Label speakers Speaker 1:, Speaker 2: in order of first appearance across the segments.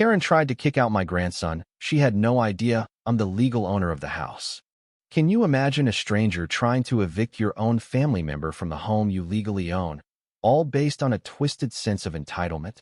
Speaker 1: Karen tried to kick out my grandson. She had no idea I'm the legal owner of the house. Can you imagine a stranger trying to evict your own family member from the home you legally own, all based on a twisted sense of entitlement?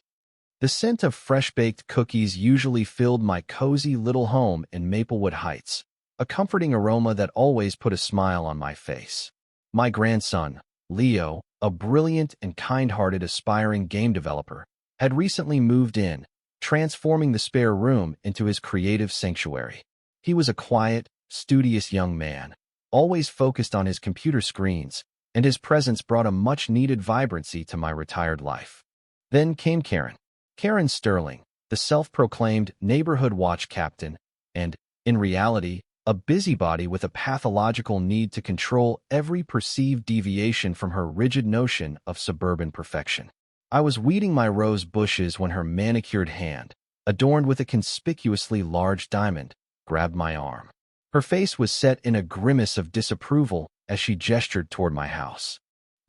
Speaker 1: The scent of fresh-baked cookies usually filled my cozy little home in Maplewood Heights, a comforting aroma that always put a smile on my face. My grandson, Leo, a brilliant and kind-hearted aspiring game developer, had recently moved in, transforming the spare room into his creative sanctuary. He was a quiet, studious young man, always focused on his computer screens, and his presence brought a much-needed vibrancy to my retired life. Then came Karen. Karen Sterling, the self-proclaimed neighborhood watch captain, and, in reality, a busybody with a pathological need to control every perceived deviation from her rigid notion of suburban perfection. I was weeding my rose bushes when her manicured hand, adorned with a conspicuously large diamond, grabbed my arm. Her face was set in a grimace of disapproval as she gestured toward my house.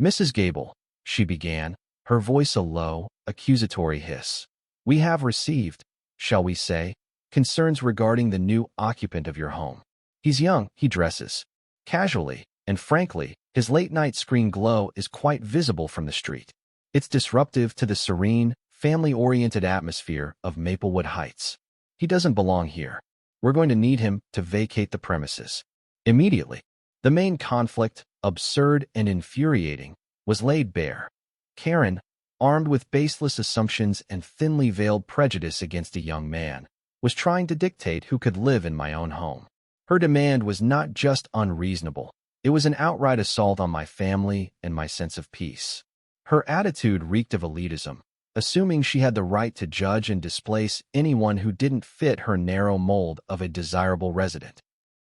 Speaker 1: "Mrs. Gable," she began, her voice a low, accusatory hiss. "We have received, shall we say, concerns regarding the new occupant of your home. He's young, he dresses casually, and frankly, his late-night screen glow is quite visible from the street. It's disruptive to the serene, family-oriented atmosphere of Maplewood Heights. He doesn't belong here. We're going to need him to vacate the premises immediately." The main conflict, absurd and infuriating, was laid bare. Karen, armed with baseless assumptions and thinly veiled prejudice against a young man, was trying to dictate who could live in my own home. Her demand was not just unreasonable, it was an outright assault on my family and my sense of peace. Her attitude reeked of elitism, assuming she had the right to judge and displace anyone who didn't fit her narrow mold of a desirable resident.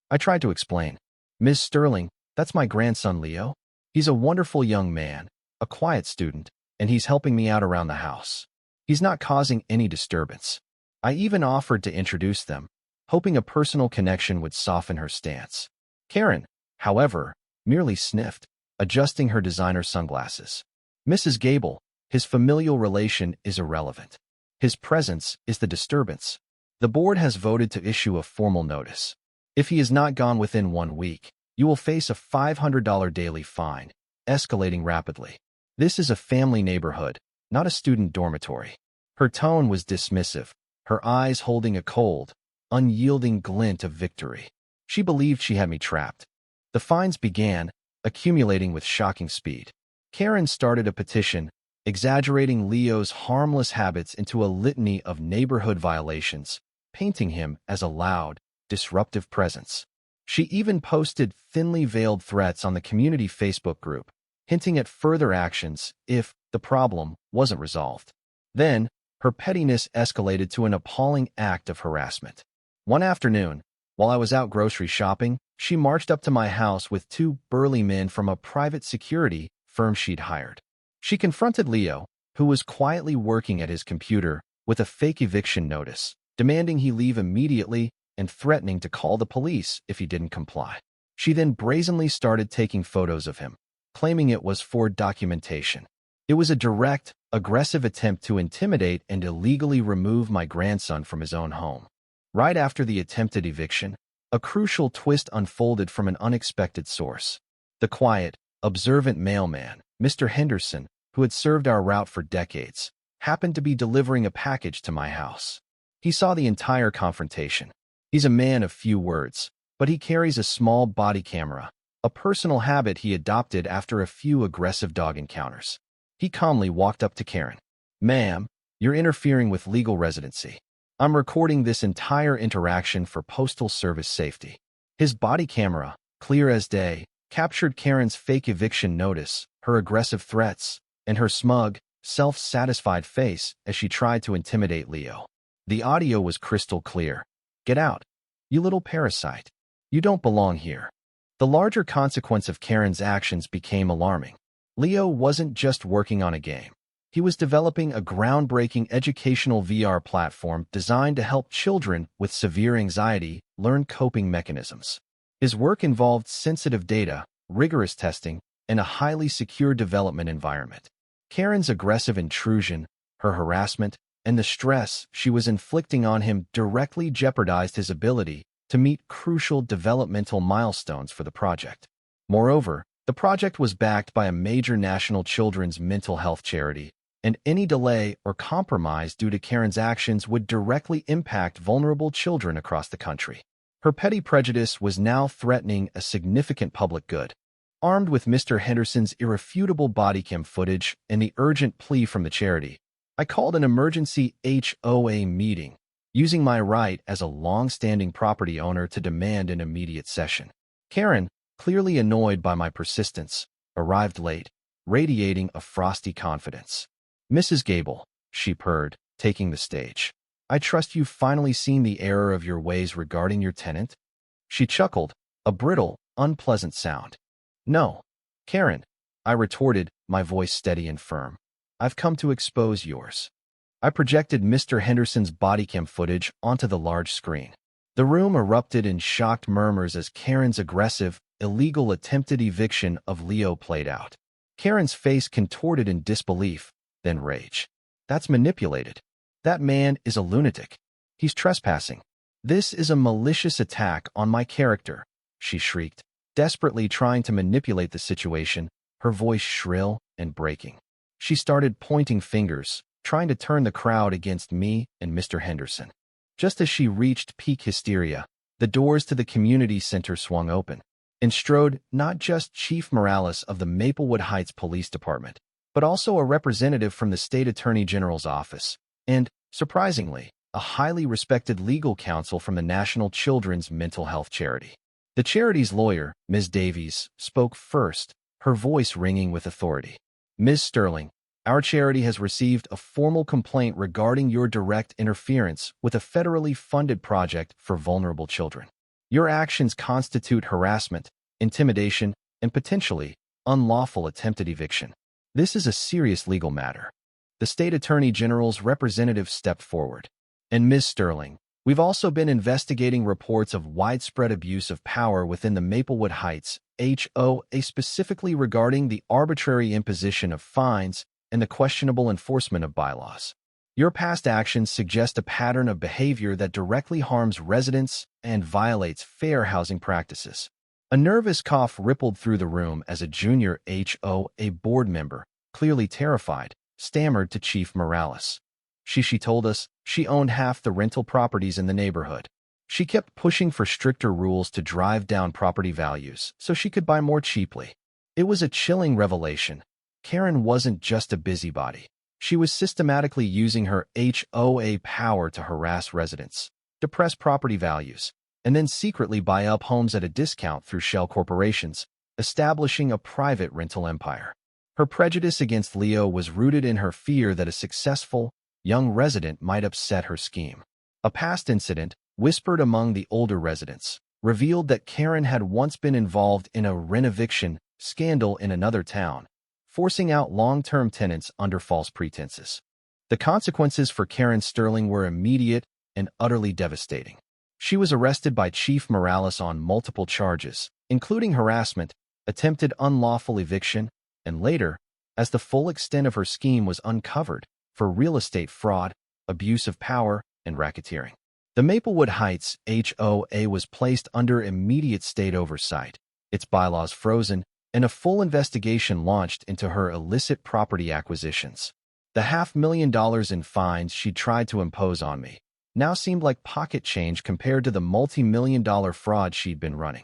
Speaker 1: I tried to explain. "Ms. Sterling, that's my grandson Leo. He's a wonderful young man, a quiet student, and he's helping me out around the house. He's not causing any disturbance." I even offered to introduce them, hoping a personal connection would soften her stance. Karen, however, merely sniffed, adjusting her designer sunglasses. "Mrs. Gable, his familial relation is irrelevant. His presence is the disturbance. The board has voted to issue a formal notice. If he is not gone within 1 week, you will face a $500 daily fine, escalating rapidly. This is a family neighborhood, not a student dormitory." Her tone was dismissive, her eyes holding a cold, unyielding glint of victory. She believed she had me trapped. The fines began, accumulating with shocking speed. Karen started a petition, exaggerating Leo's harmless habits into a litany of neighborhood violations, painting him as a loud, disruptive presence. She even posted thinly veiled threats on the community Facebook group, hinting at further actions if the problem wasn't resolved. Then, her pettiness escalated to an appalling act of harassment. One afternoon, while I was out grocery shopping, she marched up to my house with 2 burly men from a private security firm she'd hired. She confronted Leo, who was quietly working at his computer, with a fake eviction notice, demanding he leave immediately and threatening to call the police if he didn't comply. She then brazenly started taking photos of him, claiming it was for documentation. It was a direct, aggressive attempt to intimidate and illegally remove my grandson from his own home. Right after the attempted eviction, a crucial twist unfolded from an unexpected source. The quiet, observant mailman, Mr. Henderson, who had served our route for decades, happened to be delivering a package to my house. He saw the entire confrontation. He's a man of few words, but he carries a small body camera, a personal habit he adopted after a few aggressive dog encounters. He calmly walked up to Karen. "Ma'am, you're interfering with legal residency. I'm recording this entire interaction for Postal Service safety." His body camera, clear as day, captured Karen's fake eviction notice, her aggressive threats, and her smug, self-satisfied face as she tried to intimidate Leo. The audio was crystal clear. "Get out, you little parasite. You don't belong here." The larger consequence of Karen's actions became alarming. Leo wasn't just working on a game. He was developing a groundbreaking educational VR platform designed to help children with severe anxiety learn coping mechanisms. His work involved sensitive data, rigorous testing, and a highly secure development environment. Karen's aggressive intrusion, her harassment, and the stress she was inflicting on him directly jeopardized his ability to meet crucial developmental milestones for the project. Moreover, the project was backed by a major national children's mental health charity, and any delay or compromise due to Karen's actions would directly impact vulnerable children across the country. Her petty prejudice was now threatening a significant public good. Armed with Mr. Henderson's irrefutable body cam footage and the urgent plea from the charity, I called an emergency HOA meeting, using my right as a long-standing property owner to demand an immediate session. Karen, clearly annoyed by my persistence, arrived late, radiating a frosty confidence. "Mrs. Gable," she purred, taking the stage. "I trust you've finally seen the error of your ways regarding your tenant?" She chuckled, a brittle, unpleasant sound. "No, Karen," I retorted, my voice steady and firm. "I've come to expose yours." I projected Mr. Henderson's body cam footage onto the large screen. The room erupted in shocked murmurs as Karen's aggressive, illegal attempted eviction of Leo played out. Karen's face contorted in disbelief, then rage. "That's manipulated. That man is a lunatic. He's trespassing. This is a malicious attack on my character," she shrieked, desperately trying to manipulate the situation, her voice shrill and breaking. She started pointing fingers, trying to turn the crowd against me and Mr. Henderson. Just as she reached peak hysteria, the doors to the community center swung open, and strode not just Chief Morales of the Maplewood Heights Police Department, but also a representative from the State Attorney General's office, and, surprisingly, a highly respected legal counsel from the National Children's Mental Health Charity. The charity's lawyer, Ms. Davies, spoke first, her voice ringing with authority. "Ms. Sterling, our charity has received a formal complaint regarding your direct interference with a federally funded project for vulnerable children. Your actions constitute harassment, intimidation, and potentially unlawful attempted eviction. This is a serious legal matter." The State Attorney General's representative stepped forward. "And Ms. Sterling, we've also been investigating reports of widespread abuse of power within the Maplewood Heights HOA, specifically regarding the arbitrary imposition of fines and the questionable enforcement of bylaws. Your past actions suggest a pattern of behavior that directly harms residents and violates fair housing practices." A nervous cough rippled through the room as a junior HOA board member, clearly terrified, stammered to Chief Morales. She told us she owned half the rental properties in the neighborhood. She kept pushing for stricter rules to drive down property values so she could buy more cheaply. It was a chilling revelation. Karen wasn't just a busybody. She was systematically using her HOA power to harass residents, depress property values, and then secretly buy up homes at a discount through shell corporations, establishing a private rental empire. Her prejudice against Leo was rooted in her fear that a successful, young resident might upset her scheme. A past incident, whispered among the older residents, revealed that Karen had once been involved in a rent-eviction scandal in another town, forcing out long-term tenants under false pretenses. The consequences for Karen Sterling were immediate and utterly devastating. She was arrested by Chief Morales on multiple charges, including harassment, attempted unlawful eviction, and later, as the full extent of her scheme was uncovered, for real estate fraud, abuse of power, and racketeering. The Maplewood Heights HOA was placed under immediate state oversight, its bylaws frozen, and a full investigation launched into her illicit property acquisitions. The $500,000 in fines she tried to impose on me now seemed like pocket change compared to the multi-million-dollar fraud she'd been running.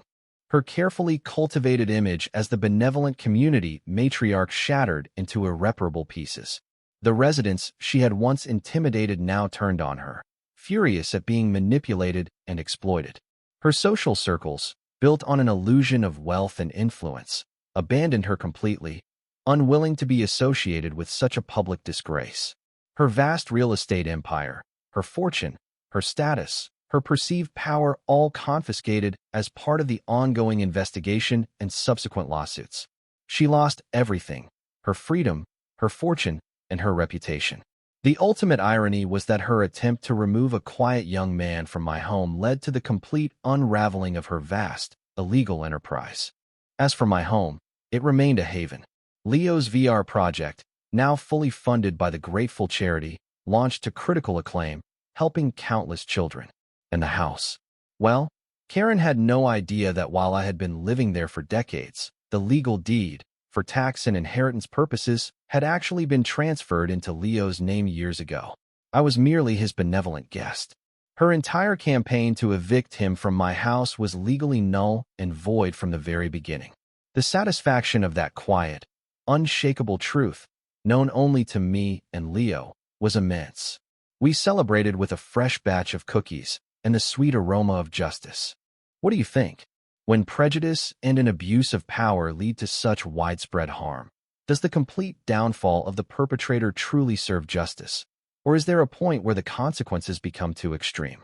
Speaker 1: Her carefully cultivated image as the benevolent community matriarch shattered into irreparable pieces. The residents she had once intimidated now turned on her, furious at being manipulated and exploited. Her social circles, built on an illusion of wealth and influence, abandoned her completely, unwilling to be associated with such a public disgrace. Her vast real estate empire, her fortune, her status, her perceived power all confiscated as part of the ongoing investigation and subsequent lawsuits. She lost everything: her freedom, her fortune, and her reputation. The ultimate irony was that her attempt to remove a quiet young man from my home led to the complete unraveling of her vast, illegal enterprise. As for my home, it remained a haven. Leo's VR project, now fully funded by the grateful charity, launched to critical acclaim, helping countless children. And the house? Well, Karen had no idea that while I had been living there for decades, the legal deed, for tax and inheritance purposes, had actually been transferred into Leo's name years ago. I was merely his benevolent guest. Her entire campaign to evict him from my house was legally null and void from the very beginning. The satisfaction of that quiet, unshakable truth, known only to me and Leo, was immense. We celebrated with a fresh batch of cookies and the sweet aroma of justice. What do you think? When prejudice and an abuse of power lead to such widespread harm, does the complete downfall of the perpetrator truly serve justice? Or is there a point where the consequences become too extreme?